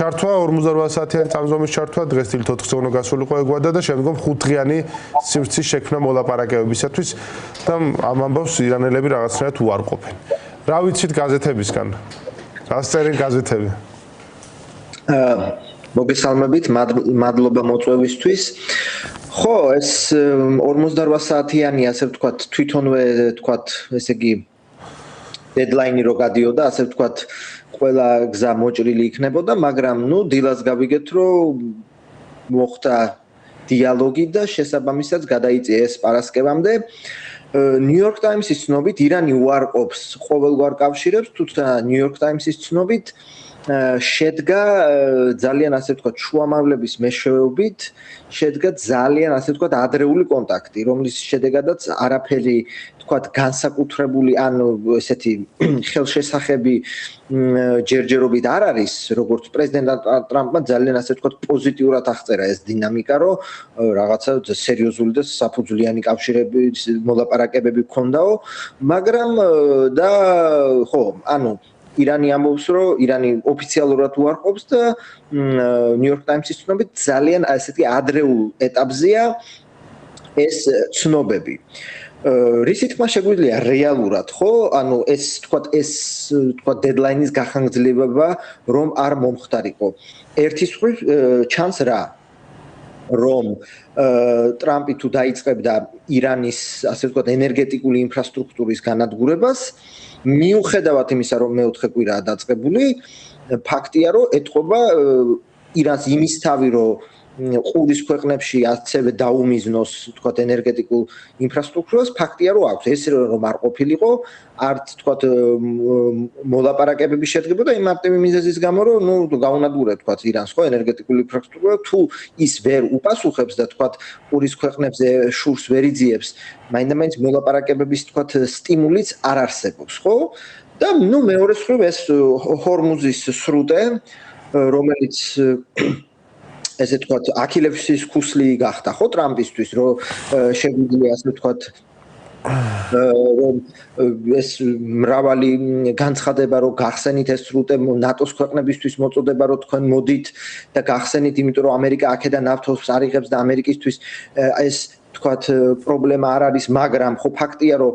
ჩართვა 48 საათიანი წამზომის ჩართვა დღეს დილით 4 წუთი უნდა გასულიყო ეგვადა და შემდგომ 5 დღიანი სივრცის შექმნა მოლაპარაკებებისათვის და ამ ამბავს ირანელები რაღაცნაირად უარყოფენ. რა ვიცით გაზეთებისგან? რას წერენ გაზეთები? მოგესალმებით, მადლობა მოწვევისთვის. ხო, ეს 48 საათიანი, ასე ვთქვათ, თვითონვე ვთქვათ, ესე იგი დედლაინი რო გადიოდა, ასე ვთქვათ, ყველა გზა მოჭრილი იქნებოდა, მაგრამ დილას გავიგეთ, რომ მოხდა დიალოგი და შესაბამისად გადაიწია ეს პარასკევამდე. New York Times-ის ცნობით, ირანი უარყოფს ყოველგვარ კავშირებს, თუმცა New York Times-ის ცნობით შედგა ძალიან ასე ვთქვათ შუამავლების მეშვეობით შედგა ძალიან ასე ვთქვათ ადრეული კონტაქტი, რომლის შედეგადაც არაფერი ვთქვათ განსაკუთრებული ან ესეთი ხელშესახები ჯერჯერობით არ არის, როგორც პრეზიდენტ ტრამპმა ძალიან ასე ვთქვათ პოზიტიურად აღწერა ეს დინამიკა, რომ რაღაცა სერიოზული და საფუძვლიანი კავშირების მოლაპარაკებები გქონდაო, მაგრამ და ხო, ანუ ირანი ამბობს, რომ ირანი ოფიციალურად უარყოფს და New York Times-ის ცნობით ძალიან ასეთი ადრეულ ეტაპზეა ეს ცნობები. რისი თქმა შეგვიძლია რეალურად, ხო? ანუ ეს თქვა დედლაინის გახანგრძლივება რომ არ მომხდარიყო. ერთის მხრივ ჩანს რა? რომ ტრამპი თუ დაიწყებდა ირანის ასე ვთქვათ ენერგეტიკული ინფრასტრუქტურის განადგურებას, მიუხედავად იმისა, რომ მეოთხე კვირაა დაწყებული, ფაქტია, რომ ეთყობა ირანს იმის თავი, რომ ყურის ქვეყნებში ასევე დაუმიზნოს, ვთქვათ, ენერგეტიკულ ინფრასტრუქტურას, ფაქტია, რომ აქვს. ეს რომ არ ყოფილიყო, არც ვთქვათ მოლაპარაკებები შედგებოდა იმ მარტივი მიზეზის გამო, რომ გაუნადგურეთ, ვთქვათ, ირანს ხო ენერგეტიკული ინფრასტრუქტურა, თუ ის ვერ უპასუხებს და ვთქვათ, ყურის ქვეყნებზე შურს ვერ იძიებს, მაინდა-მაინც მოლაპარაკებების ვთქვათ სტიმულიც არ არსებობს, ხო? და მეორე მხრივ ეს ჰორმუზის სრუტე, რომელიც ესე ვთქვათ, აქილევსის ქუსლი გახდა, ხო, ტრამპისთვის, რომ შეგვიძლია ასე ვთქვათ რომ ეს მრავალი განცხადება რომ გახსენით ეს სრუტე ნატოს ქვეყნებისთვის მოწოდება რომ თქვენ მოდით და გახსენით, იმიტომ რომ ამერიკა აქედან ნავთობს არ იღებს და ამერიკისთვის ეს ვთქვათ პრობლემა არ არის, მაგრამ ხო ფაქტია რომ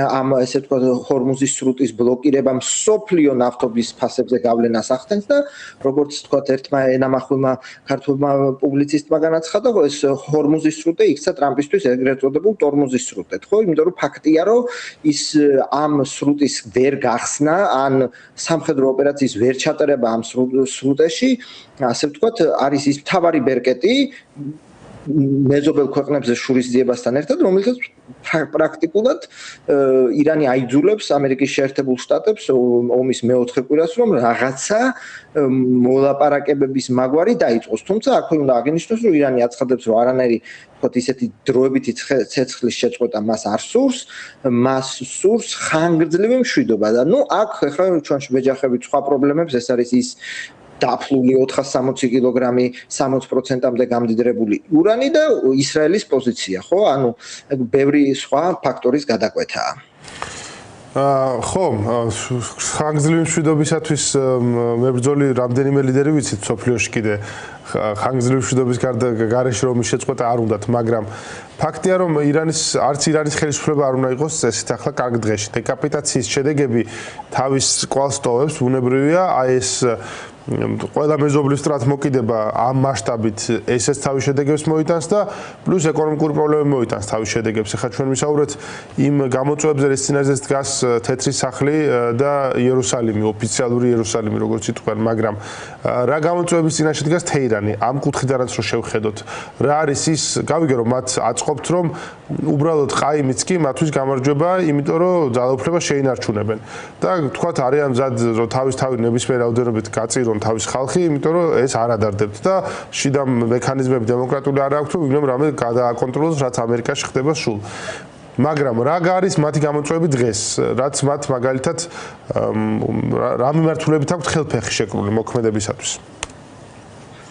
ამ ესე ვთქვათ ჰორმუზის სრუტის ბლოკირება მსოფლიო ნავთობის ფასებზე გავლენას ახდენს და როგორც ვთქვათ ერთმა ენამახვილმა ქართულმა პუბლიცისტმა განაცხადა, რომ ეს ჰორმუზის სრუტე იქცა ტრამპისთვის ეგრეთ წოდებულ ტორმუზის სრუტედ, ხო? იმიტომ რომ ფაქტია რომ ის ამ სრუტის ვერ გახსნა, ან სამხედრო ოპერაციის ვერ ჩატარება ამ სრუტეში, ასე ვთქვათ, არის ის მთავარი ბერკეტი მეზობელ ქვეყნებზე შურისძიებასთან ერთად, რომელსაც პრაქტიკულად ირანი აიძულებს ამერიკის შეერთებულ შტატებს ომის მეოთხე კვირას, რომ რაღაცა მოლაპარაკებების მაგვარი დაიწყოს. თუმცა აქვე უნდა აღინიშნოს, რომ ირანი აცხადებს, რომ არანაირი ვთქვათ ისეთი დროებითი ცეცხლის შეწყვეტა მას არ სურს, მას სურს ხანგრძლივი მშვიდობა და აქ ახლა ჩვენ ვეჯახებით სხვა პრობლემებს, ეს არის ის დაფლული 460 კილოგრამი 60%-ამდე გამდიდრებული ურანი და ისრაელის პოზიცია, ხო? ანუ ბევრი სხვა ფაქტორის გადაკვეთაა. ხო, ხანგრძლივი მშვიდობისათვის მებრძოლი რამდენიმე ლიდერი ვიცით სოფლიოში კიდე ხანგრძლივი მშვიდობის გარეშე რომ შეწყვეტა არ უნდათ, მაგრამ ფაქტია რომ არც ირანის ხელისუფლება არ უნდა იყოს წესით ახლა კარგ დღეში. დეკაპიტაციის შედეგები თავის კვალს ტოვებს, ბუნებრივია, აი ეს ყველა მეზობლის სტრატმოკიდება ამ მასშტაბით ესეც თავის შედეგებს მოიტანს და პლუს ეკონომიკური პრობლემები მოიტანს თავის შედეგებს. ახლა ჩვენ ვისაუბრეთ იმ გამოწვევებზე, რის წინაშე დგას თეთრი სახლი და იერუსალიმი, ოფიციალური იერუსალიმი, როგორც იტყვიან, მაგრამ რა გამოწვევების წინაშე დგას თეირანი? ამ კუთხიდანაც რო შევხედოთ, რა არის ის, გავიგე რომ მათ აწყობთ, რომ უბრალოდ ყაიმიც კი მათთვის გამარჯვება, იმიტომ რომ ძალაუფლებას შეინარჩუნებენ. და თქვათ არიან მზად რომ თავის ნებისმიერ რაოდენობით გაწირონ თავის ხალხი, იმიტომ რომ ეს არ ადარდებთ და შიდა მექანიზმები დემოკრატიული არ აქვს, რომ ვინმე რამე გადააკონტროლოს, რაც ამერიკაში ხდება სულ. მაგრამ რა არის მათი გამოწვევები დღეს, რაც მათ მაგალითად რა მიმართულებით აქვთ ხელფეხი შეკრული მოქმედებისათვის?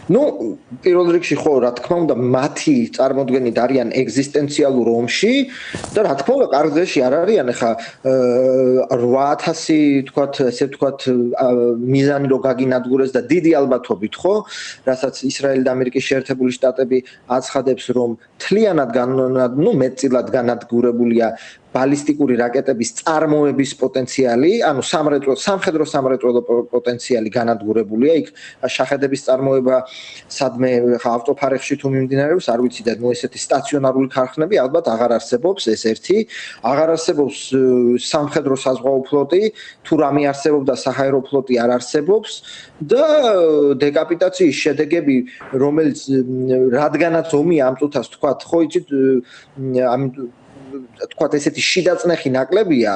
ну, პირველ რიგში ხო, რა თქმა უნდა, მათი წარმოდგენით არიან ეგზისტენციალურ ომში და რა თქმა უნდა, კარგ დღეში არ არიან, ხა 8000, თქვათ, ესე ვთქვათ, მიზანი რო გაგინადგურეს და დიდი ალბათობით, ხო, რასაც ისრაელი და ამერიკის შეერთებული შტატები აცხადებს, რომ თლიანად მეტწილად განადგურებულია ბალისტიკური რაკეტების წარმოების პოტენციალი, ანუ სამხედრო სამრეწველო პოტენციალი განადგურებულია, იქ შაჰედების წარმოება სადმე ავტოფარეხში თუ მიმდინარეობს, არ ვიცი და ნუ ესეთი სტაციონარული ქარხნები ალბათ აღარ არსებობს, ეს ერთი, აღარ არსებობს სამხედრო საზღვაო ფლოტი, თუ რამე არსებობდა საჰაერო ფლოტი არ არსებობს და დეკაპიტაციის შედეგები, რომელიც რადგანაც ომი ამ წუთას თქვათ, ხო იცით, ამ თქვათ ესეთი შიდაწნეხი ნაკლებია,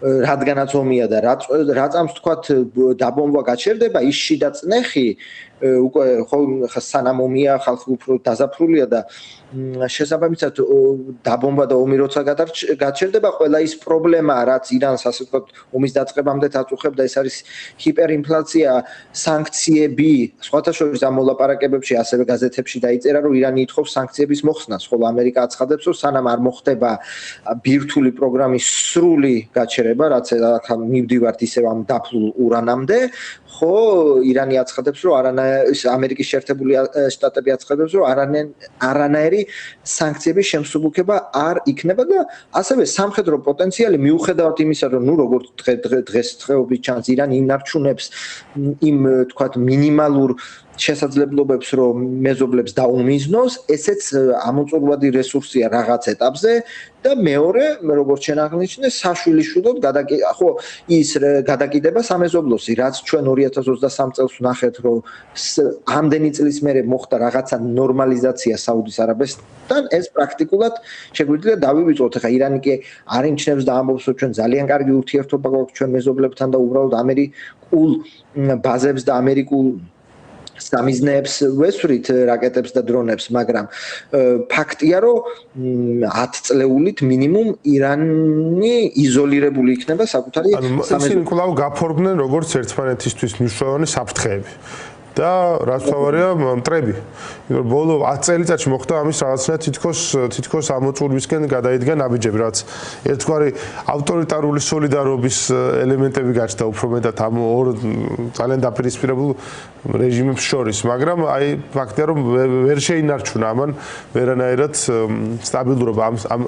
რადგანაც ომია და რა წამს თქვათ დაბომბვა გაჩერდება, ის შიდაწნეხი უკვე ხო სანამ ომია ხალხი უფრო დაზაფრულია და შესაბამისად დაბომბვა და ომი როცა გაჩერდება, ყველა ის პრობლემა, რაც ირანს ასე ვთქვათ ომის დაწყებამდე აწუხებდა, ეს არის ჰიპერინფლაცია, სანქციები, სხვათა შორის ამ მოლაპარაკებებში ასევე გაზეთებში დაიწერა, რომ ირანი ითხოვს სანქციების მოხსნას, ხოლო ამერიკა აცხადებს, რომ სანამ არ მოხდება ბირთვული პროგრამის სრული გაჩერება, რაც ახლა მივდივართ ისევ ამ დაფლულ ურანამდე, ხო, ირანი აცხადებს, რომ ამერიკის შეერთებული შტატები აცხადებს, რომ არანაირი სანქციების შემსუბუქება არ იქნება და ასევე სამხედრო პოტენციალი მიუხედავად იმისა, რომ ნუ როგორც დღესდღეობით ჩანს, ირანი ინარჩუნებს იმ თქვათ მინიმალურ შესაძლებლობებს, რომ მეზობლებს დაუმიზნოს, ესეც ამოწურვადი რესურსია რაღაც ეტაპზე და მეორე, როგორც შენ აღნიშნე, საშვილიშვილოდ ხო, ის გადაკიდება სამეზობლოსი, რაც ჩვენ 2023 წელს ვნახეთ, რომ ამდენი წლის მერე მოხდა რაღაცა ნორმალიზაცია საუდის არაბეთთან, ეს პრაქტიკულად შეგვიძლია დავივიწყოთ. ახლა ირანი კი არ იმჩნევს და ამბობს, რომ ჩვენ ძალიან კარგი ურთიერთობა გვაქვს ჩვენ მეზობლებთან და უბრალოდ ამერიკულ ბაზებს და ამერიკულ სამიზნეებს ვესვრით რაკეტებს და დრონებს, მაგრამ ფაქტია, რომ 10 წლეულით მინიმუმ ირანი იზოლირებული იქნება საკუთარი ისინი კვლავ გაფორმდნენ როგორც ერთმანეთისთვის მნიშვნელოვანი საფრთხეები. და რაც თავარია მტრები. ბოლო 10 წელიწადში მოხდა ამის რაღაცნაირად თითქოს ამოწურვისკენ გადაიდგა ნაბიჯები, რაც ერთგვარი ავტორიტარული სოლიდარობის ელემენტები გაჩნდა უფრო მეტად ამ ორ ძალიან დაპირისპირებულ რეჟიმებს შორის, მაგრამ აი ფაქტია, რომ ვერ შეინარჩუნა ამან ვერანაირად სტაბილურობა ამ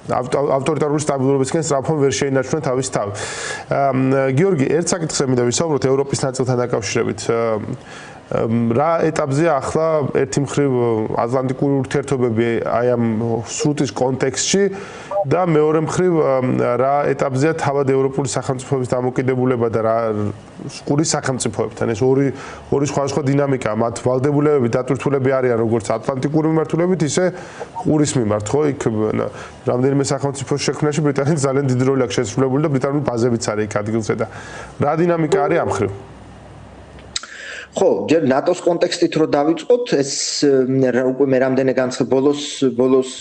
ავტორიტარული სტაბილურობისკენ სწრაფად ვერ შეინარჩუნა თავის თავი. გიორგი, ერთ საკითხზე მინდა ვისაუბროთ ევროპის ნაწილთან დაკავშირებით. რა ეტაპზეა ახლა ერთი მხრივ ატლანტიკური ურთიერთობები აი ამ სრუტის კონტექსტში და მეორე მხრივ რა ეტაპზეა თავად ევროპული სახელმწიფოების დამოკიდებულება და რა ყურის სახელმწიფოებთან ეს ორი სხვადასხვა დინამიკაა მათ ვალდებულებები დატვირთულები არიან როგორც ატლანტიკური მიმართულებით ისე ყურის მიმართ ხო იქ რამდენიმე სახელმწიფოს შექმნაში ბრიტანეთს ძალიან დიდი როლი აქვს შესრულებული და ბრიტანული ბაზებიც არის იქ ადგილზე და რა დინამიკა არის ამ მხრივ ხო, ჯერ ნატოს კონტექსტით რო დავიწყოთ, ეს უკვე მე რამდენი ბოლოს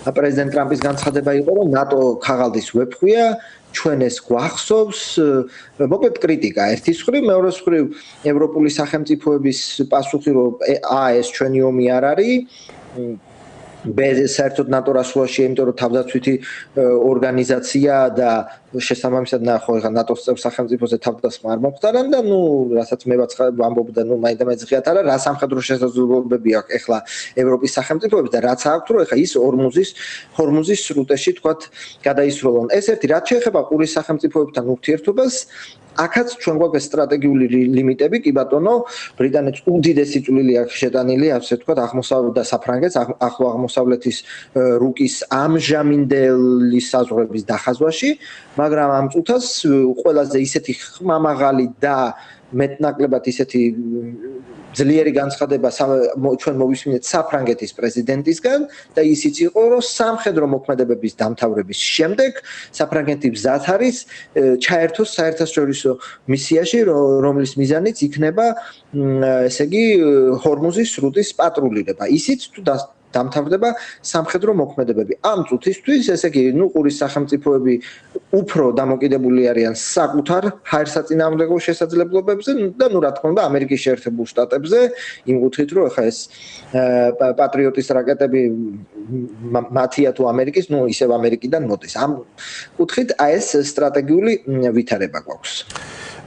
პრეზიდენტ ტრამპის განცხადება იყო, რომ ნატო ქაღალდის ვეფხვია, ჩვენ ეს გვახსოვს, მოკლედ კრიტიკა ერთის მხრივ, მეორეს მხრივ ევროპული სახელმწიფოების პასუხი, რომ ეს ჩვენი ომი არ არის. საერთოდ ნატო რასუაშია, იმიტომ რომ თავდაცვითი ორგანიზაცია და შესაბამისად ხო ეხლა ნატოს წევრ სახელმწიფოზე თავდასხმა არ მომხდარა და ნუ რასაც მე ვამბობდა, ნუ მაინდა-მაინც ღიათ არა, რა სამხედრო შესაძლებლობები აქვს ეხლა ევროპის სახელმწიფოებს და რაც აქვს, რომ ეხლა ის ჰორმუზის სრუტეში თქვათ გადაისროლონ. ეს ერთი, რაც შეეხება ყურის სახელმწიფოებთან ურთიერთობას, აქაც ჩვენ გვაქვს სტრატეგიული ლიმიტები, კი ბატონო, ბრიტანეთს უდიდესი წვლილი აქვს შეტანილი, ასე ვთქვათ, აღმოსავლეთ და საფრანგეთს, ახლო აღმოსავლეთის რუკის ამჟამინდელი საზღვრების დახაზვაში, მაგრამ ამ წუთას ყველაზე ისეთი ხმამაღალი და მეტნაკლებად ისეთი ძლიერი განცხადება ჩვენ მოვისმინეთ საფრანგეთის პრეზიდენტისგან და ისიც იყო, რომ სამხედრო მოქმედებების დამთავრების შემდეგ საფრანგეთი გზად არის ჩაერთოს საერთაშორისო მისიაში, რომლის მიზანიც იქნება, ესე იგი, ჰორმუზის სრუტის პატრულირება. ისიც თუ დამთავრდება სამხედრო მოქმედებები. ამ წუთისთვის, ესე იგი, ყურის სახელმწიფოები უფრო დამოკიდებული არიან საკუთარ ჰაერსაწინააღმდეგო შესაძლებლობებზე და რა თქმა უნდა ამერიკის შეერთებულ შტატებზე, იმ კუთხით, რომ ახლა ეს პატრიოტის რაკეტები მათია თუ ამერიკის, ისევ ამერიკიდან მოდის. ამ კუთხით ეს სტრატეგიული ვითარება გვაქვს.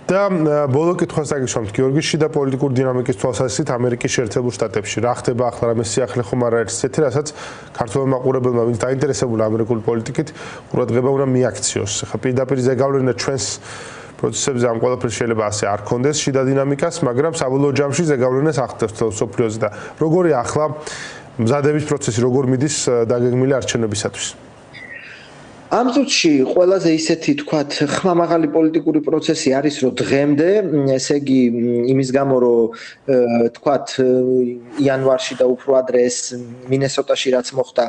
და ბოლო კითხვას დაგიშვამთ გიორგი, შიდა პოლიტიკური დინამიკის თვალსაზრისით ამერიკის შეერთებულ შტატებში რა ხდება ახლა რამე სიახლე ხომ არ არის ესეთი, რასაც ქართველ მაყურებელმა, ვინც დაინტერესებული ამერიკული პოლიტიკით, ყურადღება უნდა მიაქციოს. ახლა პირდაპირ ზეგავლენა ჩვენს პროცესებზე ამ ყველაფერს შეიძლება ასე არ კონდეს შიდა დინამიკას, მაგრამ საბოლოო ჯამში ზეგავლენას ახდენს თელ სოფლიოზე და როგორი ახლა მზადების პროცესი როგორ მიდის დაგეგმილი არჩევნებისათვის? ამ წუთში ყველაზე ისეთი თქვათ ხმამაღალი პოლიტიკური პროცესი არის რომ დღემდე ესე იგი იმის გამო რომ თქვათ იანვარში და უფრო ადრე ეს მინესოტაში რაც მოხდა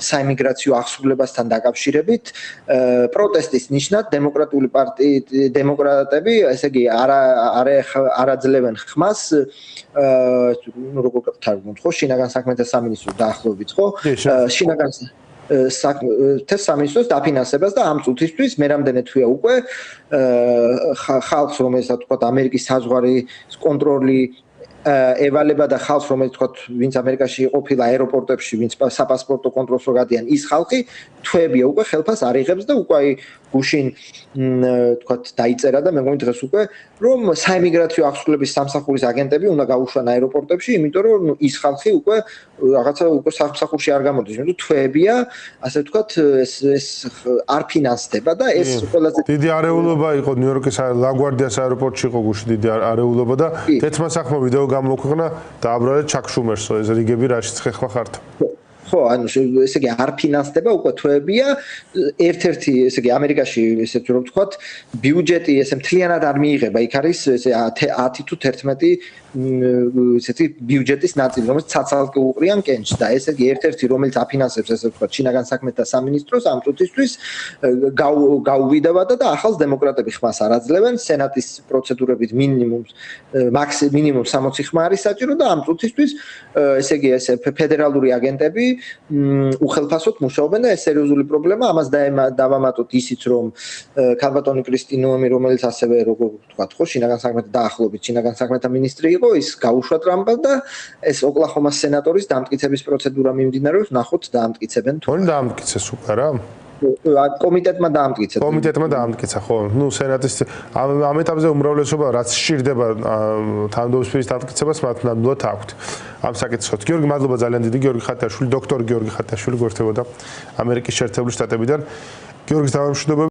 საიმიგრაციო აღსრულებასთან დაკავშირებით პროტესტის ნიშნად დემოკრატები ესე იგი არაძლევენ ხმას როგორ გითხრათ ხო შინაგან საქმეთა სამინისტროს დაახლოებით ხო შინაგან სამინისტროს დაფინანსებას და ამ წუთისთვის მე რამდენი თვეა უკვე ხალხს რომელსაც თქვა ამერიკის საზღვარი კონტროლი ევალება და ხალხს რომელიც თქვა ვინც ამერიკაში ყოფილა აეროპორტებში ვინც საპასპორტო კონტროლს რო გადიან ის ხალხი თვეებია უკვე ხელფას არ იღებს და უკვე აი გუშინ თქვა დაიწერა და მე მგონი დღეს უკვე რომ საიმიგრაციო აღსრულების სამსახურის აგენტები უნდა გაუშვან აეროპორტებში იმიტომ რომ ის ხალხი უკვე რაღაცა უკვე სამსახურში არ გამოდის იმიტომ რომ თვეებია ასე თქვა ეს არ ფინანსდება და ეს ყველაზე დიდი არეულობა იყო ნიუ-იორკის ლაგვარდიას აეროპორტში იყო გუშინ დიდი არეულობა და თეთრმა სახმა ვიდეო გამოქვეყნა და აბრალეთ ჩაკ შუმერსო ეს რიგები რაშიც ხეხლა ხართ ხო, ანუ ესე იგი არ ფინანსდება უკვე თვეებია ერთ-ერთი ესე იგი ამერიკაში ესეთ რომ ვთქვათ ბიუჯეტი ესე მთლიანად არ მიიღება იქ არის ესე 10 თუ 11 ესეთი ბიუჯეტის ნაწილი რომელიც ცალ-ცალკე უყრიან კენჭს და ესე იგი ერთ-ერთი რომელიც აფინანსებს ესე ვთქვათ შინაგან საქმეთა სამინისტროს ამ წუთისთვის გაუვიდავდა და ახალს დემოკრატები ხმას არ აძლევენ სენატის პროცედურებით მინიმუმ 60 ხმა არის საჭირო და ამ წუთისთვის ესე იგი ესე ფედერალური აგენტები უხელფასოდ მუშაობენ და ეს სერიოზული პრობლემა ამას დავამატოთ ისიც რომ ქალბატონი კრისტინოემი რომელიც ასევე როგორ ვთქვათ ხო შინაგან საქმეთა დაახლოებით შინაგან საქმეთა მინისტრი იყო ის გაუშვა ტრამპს და ეს ოკლაჰომას სენატორის დამტკიცების პროცედურა მიმდინარეობს ნახოთ დაამტკიცებენ თუ არ დაამტკიცეს უკვე რა კომიტეტმა დაამტკიცა. კომიტეტმა დაამტკიცა, ხო. ნუ სენატის ამ ეტაპზე უმრავლესობა რაც სჭირდება თანამდებობის პირის დამტკიცებას მათ ნამდვილად აქვთ. ამ საკითხს. გიორგი, მადლობა ძალიან დიდი. გიორგი ხატიაშვილი, დოქტორ გიორგი ხატიაშვილი გვერდებოდა ამერიკის შეერთებული შტატებიდან. გიორგის დამამშვიდობები